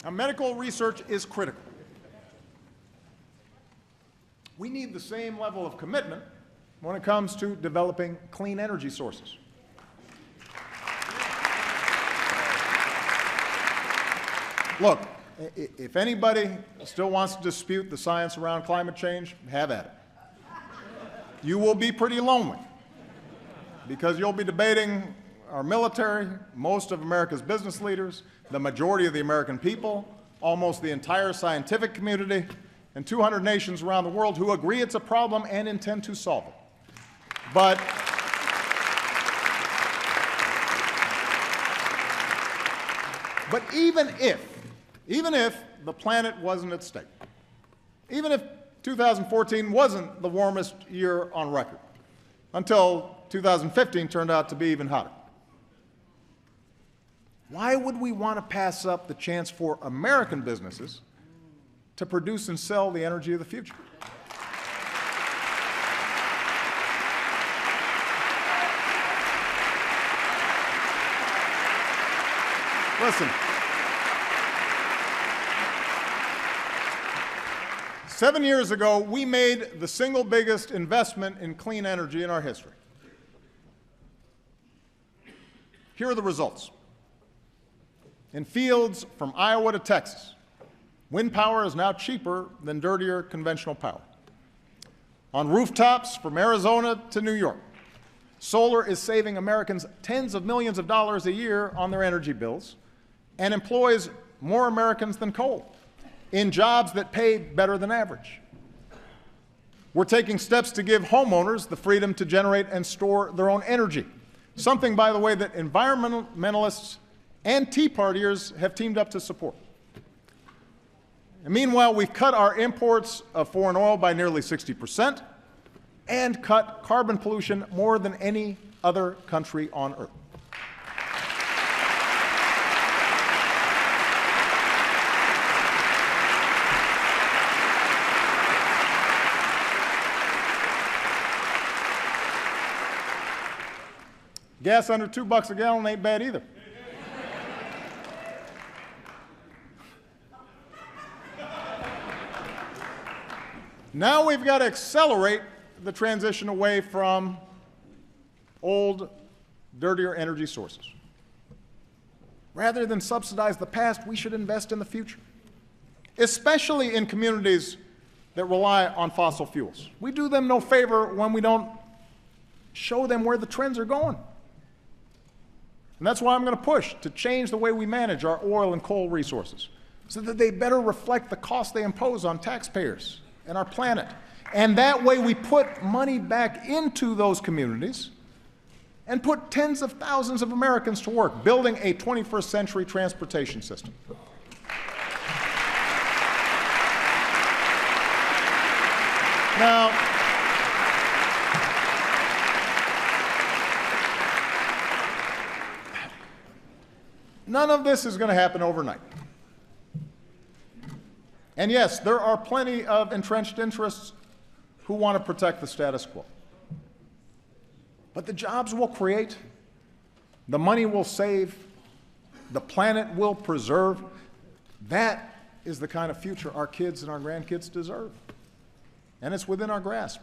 Now, medical research is critical. We need the same level of commitment when it comes to developing clean energy sources. Look, if anybody still wants to dispute the science around climate change, have at it. You will be pretty lonely because you'll be debating our military, most of America's business leaders, the majority of the American people, almost the entire scientific community, and 200 nations around the world who agree it's a problem and intend to solve it. But even if the planet wasn't at stake, even if 2014 wasn't the warmest year on record, until 2015 turned out to be even hotter, why would we want to pass up the chance for American businesses to produce and sell the energy of the future? Listen, 7 years ago, we made the single biggest investment in clean energy in our history. Here are the results. In fields from Iowa to Texas, wind power is now cheaper than dirtier conventional power. On rooftops from Arizona to New York, solar is saving Americans tens of millions of dollars a year on their energy bills and employs more Americans than coal in jobs that pay better than average. We're taking steps to give homeowners the freedom to generate and store their own energy, something, by the way, that environmentalists and Tea Partiers have teamed up to support. And meanwhile, we've cut our imports of foreign oil by nearly 60% and cut carbon pollution more than any other country on earth. Gas under $2 a gallon ain't bad either. Now we've got to accelerate the transition away from old, dirtier energy sources. Rather than subsidize the past, we should invest in the future, especially in communities that rely on fossil fuels. We do them no favor when we don't show them where the trends are going. And that's why I'm going to push to change the way we manage our oil and coal resources so that they better reflect the cost they impose on taxpayers and our planet. And that way we put money back into those communities and put tens of thousands of Americans to work building a 21st century transportation system. Now, none of this is going to happen overnight. And yes, there are plenty of entrenched interests who want to protect the status quo. But the jobs we'll create, the money we'll save, the planet we'll preserve, that is the kind of future our kids and our grandkids deserve. And it's within our grasp.